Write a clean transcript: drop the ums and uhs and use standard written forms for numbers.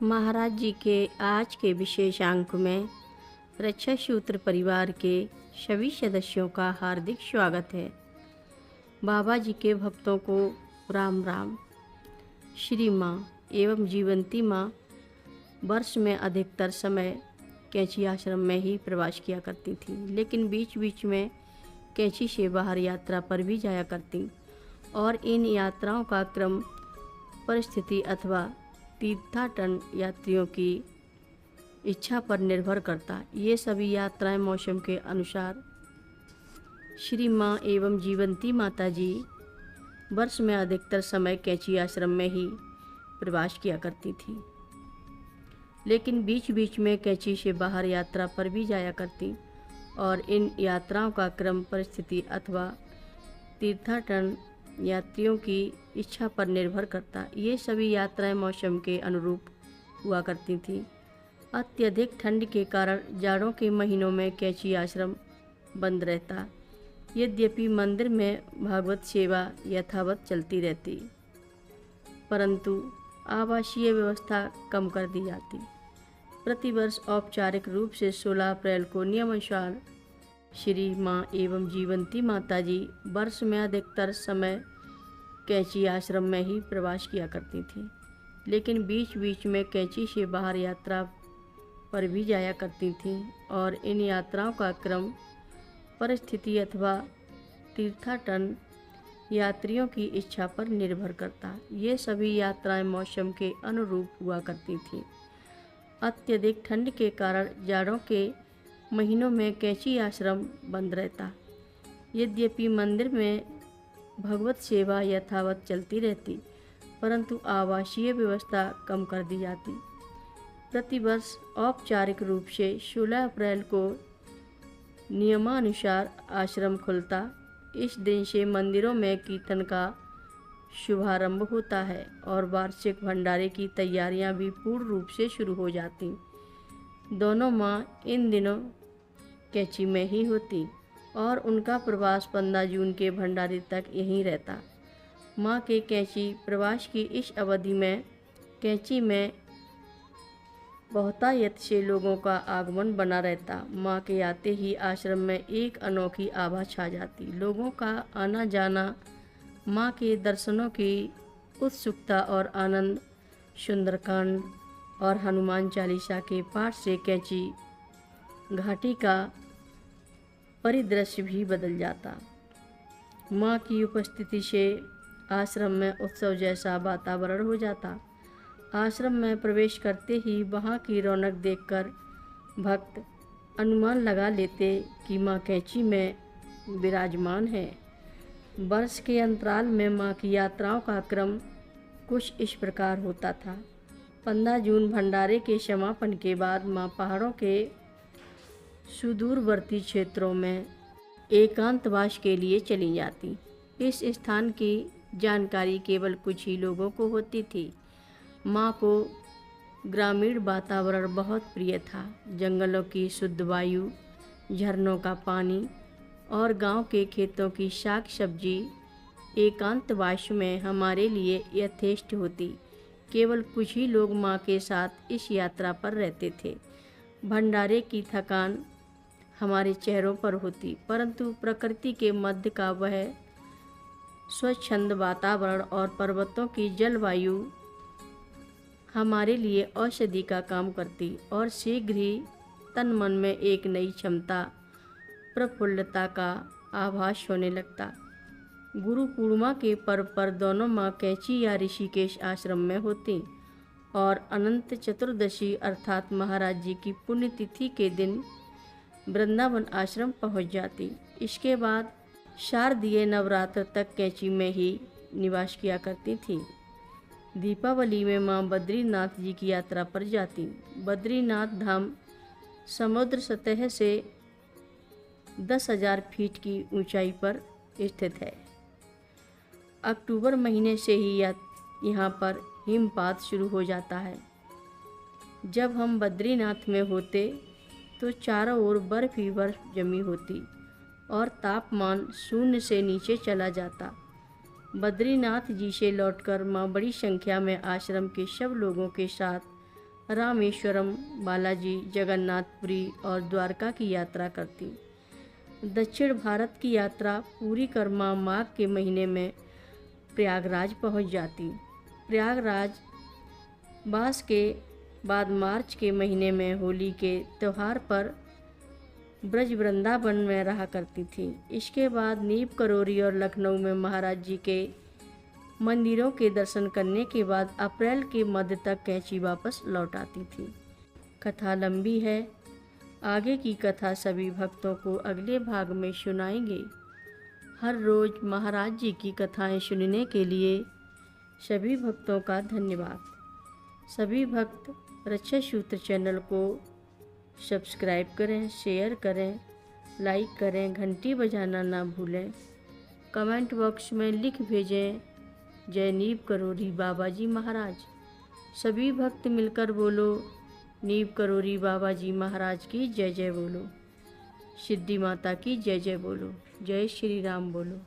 महाराज जी के आज के विशेष अंक में रक्षा सूत्र परिवार के सभी सदस्यों का हार्दिक स्वागत है। बाबा जी के भक्तों को राम राम। श्री माँ एवं जीवंती माँ वर्ष में अधिकतर समय कैंची आश्रम में ही प्रवास किया करती थी, लेकिन बीच बीच में कैंची से बाहर यात्रा पर भी जाया करती और इन यात्राओं का क्रम परिस्थिति अथवा तीर्थाटन यात्रियों की इच्छा पर निर्भर करता। ये सभी यात्राएं मौसम के अनुसार श्री माँ एवं जीवंती माता जी वर्ष में अधिकतर समय कैंची आश्रम में ही प्रवास किया करती थी, लेकिन बीच बीच में कैंची से बाहर यात्रा पर भी जाया करती और इन यात्राओं का क्रम परिस्थिति अथवा तीर्थाटन यात्रियों की इच्छा पर निर्भर करता। ये सभी यात्राएं मौसम के अनुरूप हुआ करती थीं। अत्यधिक ठंड के कारण जाड़ों के महीनों में कैंची आश्रम बंद रहता, यद्यपि मंदिर में भागवत सेवा यथावत चलती रहती, परंतु आवासीय व्यवस्था कम कर दी जाती। प्रतिवर्ष औपचारिक रूप से 16 अप्रैल को नियमानुसार श्री माँ एवं जीवंती माता जी वर्ष में अधिकतर समय कैंची आश्रम में ही प्रवास किया करती थी, लेकिन बीच बीच में कैंची से बाहर यात्रा पर भी जाया करती थीं और इन यात्राओं का क्रम परिस्थिति अथवा तीर्थाटन यात्रियों की इच्छा पर निर्भर करता। ये सभी यात्राएं मौसम के अनुरूप हुआ करती थीं। अत्यधिक ठंड के कारण जाड़ों के महीनों में कैंची आश्रम बंद रहता, यद्यपि मंदिर में भगवत सेवा यथावत चलती रहती, परंतु आवासीय व्यवस्था कम कर दी जाती। प्रतिवर्ष औपचारिक रूप से 16 अप्रैल को नियमानुसार आश्रम खुलता। इस दिन से मंदिरों में कीर्तन का शुभारंभ होता है और वार्षिक भंडारे की तैयारियां भी पूर्ण रूप से शुरू हो जाती। दोनों माँ इन दिनों कैंची में ही होती और उनका प्रवास 15 जून के भंडारे तक यहीं रहता। माँ के कैंची प्रवास की इस अवधि में कैंची में बहुतायत से लोगों का आगमन बना रहता। माँ के आते ही आश्रम में एक अनोखी आभा छा जाती। लोगों का आना जाना, माँ के दर्शनों की उत्सुकता और आनंद, सुंदरकांड और हनुमान चालीसा के पाठ से कैंची घाटी का परिदृश्य भी बदल जाता। माँ की उपस्थिति से आश्रम में उत्सव जैसा वातावरण हो जाता। आश्रम में प्रवेश करते ही वहाँ की रौनक देखकर भक्त अनुमान लगा लेते कि माँ कैंची में विराजमान है। वर्ष के अंतराल में माँ की यात्राओं का क्रम कुछ इस प्रकार होता था। 15 जून भंडारे के समापन के बाद माँ पहाड़ों के सुदूरवर्ती क्षेत्रों में एकांतवास के लिए चली जाती। इस स्थान की जानकारी केवल कुछ ही लोगों को होती थी। माँ को ग्रामीण वातावरण बहुत प्रिय था। जंगलों की शुद्ध वायु, झरनों का पानी और गांव के खेतों की साग सब्जी एकांतवास में हमारे लिए यथेष्ट होती। केवल कुछ ही लोग माँ के साथ इस यात्रा पर रहते थे। भंडारे की थकान हमारे चेहरों पर होती, परंतु प्रकृति के मध्य का वह स्वच्छंद वातावरण और पर्वतों की जलवायु हमारे लिए औषधि का काम करती और शीघ्र ही तन मन में एक नई क्षमता, प्रफुल्लता का आभास होने लगता। गुरु पूर्णिमा के पर्व पर दोनों माँ कैंची या ऋषिकेश आश्रम में होती और अनंत चतुर्दशी अर्थात महाराज जी की पुण्यतिथि के दिन वृंदावन आश्रम पहुँच जाती। इसके बाद शारदीय नवरात्र तक कैंची में ही निवास किया करती थी। दीपावली में माँ बद्रीनाथ जी की यात्रा पर जाती। बद्रीनाथ धाम समुद्र सतह से 10,000 फीट की ऊंचाई पर स्थित है। अक्टूबर महीने से ही यहाँ पर हिमपात शुरू हो जाता है। जब हम बद्रीनाथ में होते तो चारों ओर बर्फ ही बर्फ जमी होती और तापमान शून्य से नीचे चला जाता। बद्रीनाथ जी से लौटकर माँ बड़ी संख्या में आश्रम के सब लोगों के साथ रामेश्वरम, बालाजी, जगन्नाथपुरी और द्वारका की यात्रा करती। दक्षिण भारत की यात्रा पूरी कर माँ माघ के महीने में प्रयागराज पहुँच जाती। प्रयागराज बास के बाद मार्च के महीने में होली के त्यौहार पर ब्रज वृंदावन में रहा करती थी। इसके बाद नीम करोली और लखनऊ में महाराज जी के मंदिरों के दर्शन करने के बाद अप्रैल के मध्य तक कैंची वापस लौट आती थी। कथा लंबी है, आगे की कथा सभी भक्तों को अगले भाग में सुनाएंगे। हर रोज़ महाराज जी की कथाएं सुनने के लिए सभी भक्तों का धन्यवाद। सभी भक्त रक्षा सूत्र चैनल को सब्सक्राइब करें, शेयर करें, लाइक करें, घंटी बजाना ना भूलें। कमेंट बॉक्स में लिख भेजें जय नीम करोली बाबा जी महाराज। सभी भक्त मिलकर बोलो नीम करोली बाबा जी महाराज की जय जय बोलो। सिद्धि माता की जय जय बोलो। जय श्री राम बोलो।